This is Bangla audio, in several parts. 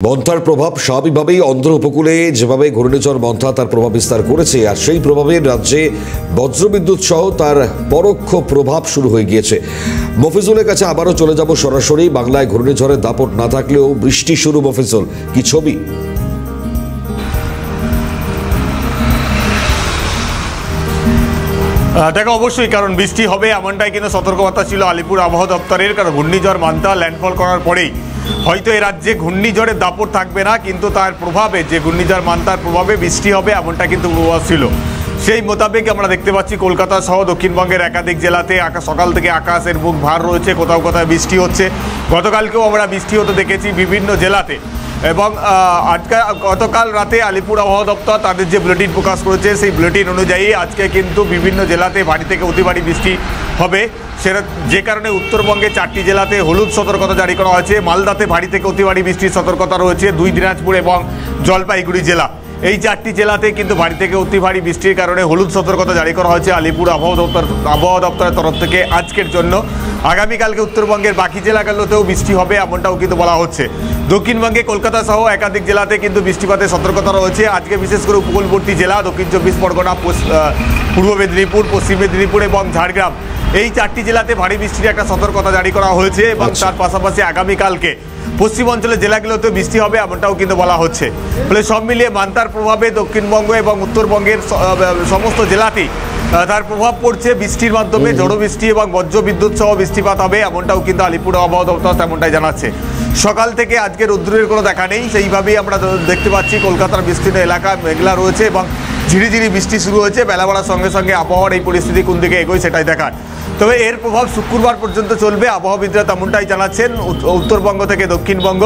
মন্থার প্রভাব স্বাভাবিকভাবেই অন্ধ্র উপকূলে যেভাবে ঘূর্ণিঝড় মন্থা তার প্রভাব বিস্তার করেছে, আর সেই প্রভাবে রাজ্যে বজ্রবিদ্যুৎ সহ তার পরোক্ষ প্রভাব শুরু হয়ে গিয়েছে। মফিজুলের কাছে আবারও চলে যাব সরাসরি। বাংলায় ঘূর্ণিঝড়ের দাপট না থাকলেও বৃষ্টি শুরু। মফিজুল, কি ছবি? দেখো, অবশ্যই, কারণ বৃষ্টি হবে এমনটাই কিন্তু সতর্কবার্তা ছিল আলিপুর আবহাওয়া দপ্তরের। কারণ ঘূর্ণিঝড় মান্থা ল্যান্ডফল করার পরেই হয়তো এ রাজ্যে ঘূর্ণিঝড়ের দাপট থাকবে না, কিন্তু তার প্রভাবে যে ঘূর্ণিঝড় মান্থার প্রভাবে বৃষ্টি হবে এমনটা কিন্তু পূর্বাভাস ছিল। সেই মোতাবেক আমরা দেখতে পাচ্ছি কলকাতা সহ দক্ষিণবঙ্গের একাধিক জেলাতে সকাল থেকে আকাশের মুখ ভার রয়েছে, কোথাও কোথাও বৃষ্টি হচ্ছে। গতকালকেও আমরা বৃষ্টি হতে দেখেছি বিভিন্ন জেলাতে, এবং গতকাল রাতে আলিপুর আবহাওয়া দপ্তর তাদের যে বুলেটিন প্রকাশ করেছে সেই বুলেটিন অনুযায়ী আজকে কিন্তু বিভিন্ন জেলাতে ভারী থেকে অতি ভারী বৃষ্টি হবে। সেটা যে কারণে উত্তরবঙ্গে 4টি জেলাতে হলুদ সতর্কতা জারি করা হয়েছে। মালদাতে ভারী থেকে অতি ভারী বৃষ্টির সতর্কতা রয়েছে। 2 দিনাজপুর এবং জলপাইগুড়ি জেলা, এই 4টি জেলাতে কিন্তু ভারী থেকে অতি ভারী বৃষ্টির কারণে হলুদ সতর্কতা জারি করা হয়েছে আলিপুর আবহাওয়া দপ্তরের তরফ থেকে আজকের জন্য। আগামীকালকে উত্তরবঙ্গের বাকি জেলাগুলোতেও বৃষ্টি হবে এমনটাও কিন্তু বলা হচ্ছে। দক্ষিণবঙ্গে কলকাতা সহ একাধিক জেলাতে কিন্তু বৃষ্টিপাতের সতর্কতা রয়েছে। আজকে বিশেষ করে উপকূলবর্তী জেলা দক্ষিণ 24 পরগনা, পূর্ব মেদিনীপুর, পশ্চিম মেদিনীপুর এবং ঝাড়গ্রাম, এই 4টি জেলাতে ভারী বৃষ্টির একটা সতর্কতা জারি করা হয়েছে। এবং তার পাশাপাশি আগামীকালকে পশ্চিমাঞ্চলের জেলাগুলোতে বৃষ্টি হবে এমনটাও কিন্তু বলা হচ্ছে। ফলে সব মিলিয়ে মান্থার প্রভাবে দক্ষিণবঙ্গ এবং উত্তরবঙ্গের সমস্ত জেলাতেই তার প্রভাব পড়ছে। বৃষ্টির মাধ্যমে ঝড়ো বৃষ্টি এবং বজ্রবিদ্যুৎ সহ বৃষ্টিপাত হবে এমনটাও কিন্তু আলিপুর আবহাওয়া দপ্তর তেমনটাই জানাচ্ছে। সকাল থেকে আজকে রৌদ্রের কোনো দেখা নেই, সেইভাবেই আমরা দেখতে পাচ্ছি কলকাতার বিস্তীর্ণ এলাকা মেঘলা রয়েছে এবং ঝিরিঝিরি বৃষ্টি শুরু হয়েছে। বেলা বাড়ার সঙ্গে সঙ্গে আবহাওয়ার এই পরিস্থিতি কোন দিকে এগোয় সেটাই দেখার। তবে এর প্রভাব শুক্রবার পর্যন্ত চলবে, আবহাওয়াবিদরা তেমনটাই জানাচ্ছেন। উত্তরবঙ্গ থেকে দক্ষিণবঙ্গ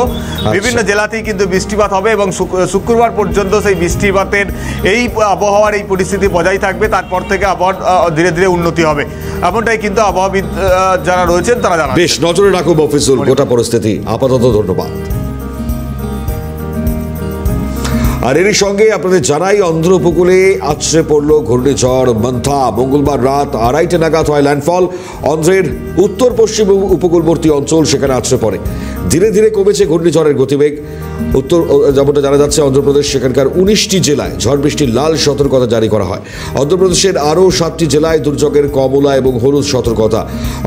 বিভিন্ন জেলাতেই কিন্তু বৃষ্টিপাত হবে এবং শুক্রবার পর্যন্ত সেই বৃষ্টিপাতের এই আবহাওয়ার এই পরিস্থিতি বজায় থাকবে। তারপর থেকে আবহাওয়া ধীরে ধীরে উন্নতি হবে এমনটাই কিন্তু আবহাওয়াবিদ যারা রয়েছেন তারা জানান। বেশ নজরে রাখো মফিজুল গোটা পরিস্থিতি। আপাতত ধন্যবাদ। আর এরই সঙ্গে আপনাদের জানাই, অন্ধ্র উপকূলে আছড়ে পড়ল ঘূর্ণিঝড় মন্থা। মঙ্গলবার রাত 2:30 নাগাদ হয় ল্যান্ডফল। অন্ধ্রের উত্তর পশ্চিম উপকূলবর্তী অঞ্চল সেখানে আছড়ে পড়ে। ধীরে ধীরে কমেছে ঘূর্ণিঝড়ের গতিবেগ। যেমনটা জানা যাচ্ছে, অন্ধ্রপ্রদেশ সেখানকার 19টি জেলায় ঝড় বৃষ্টির লাল সতর্কতা জারি করা হয়। অন্ধ্রপ্রদেশের আরও 7টি জেলায় দুর্যোগের কমলা এবং হলুদ সতর্কতা।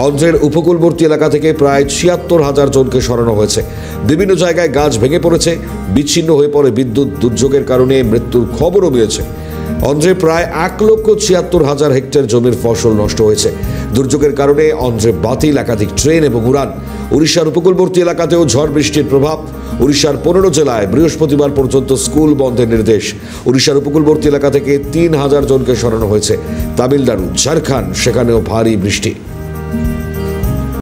অন্ধ্রের উপকূলবর্তী এলাকা থেকে প্রায় 76,000 জনকে সরানো হয়েছে। বিভিন্ন জায়গায় গাছ ভেঙে পড়েছে, বিচ্ছিন্ন হয়ে পড়ে বিদ্যুৎ। দুর্যোগের কারণে মৃত্যুর খবরও মিলেছে। অন্ধ্রে প্রায় 1,76,000 হেক্টর জমির ফসল নষ্ট হয়েছে। দুর্যোগের কারণে অন্ধ্রে বাতিল একাধিক ট্রেন এবং উড়ান। উড়িষ্যার উপকূলবর্তী এলাকাতেও ঝড় বৃষ্টির প্রভাব। উড়িষ্যার 15 জেলায় বৃহস্পতিবার পর্যন্ত স্কুল বন্ধের নির্দেশ। উড়িষ্যার উপকূলবর্তী এলাকা থেকে 3,000 জনকে সরানো হয়েছে। তামিলনাড়ু, ঝাড়খণ্ড সেখানেও ভারী বৃষ্টি।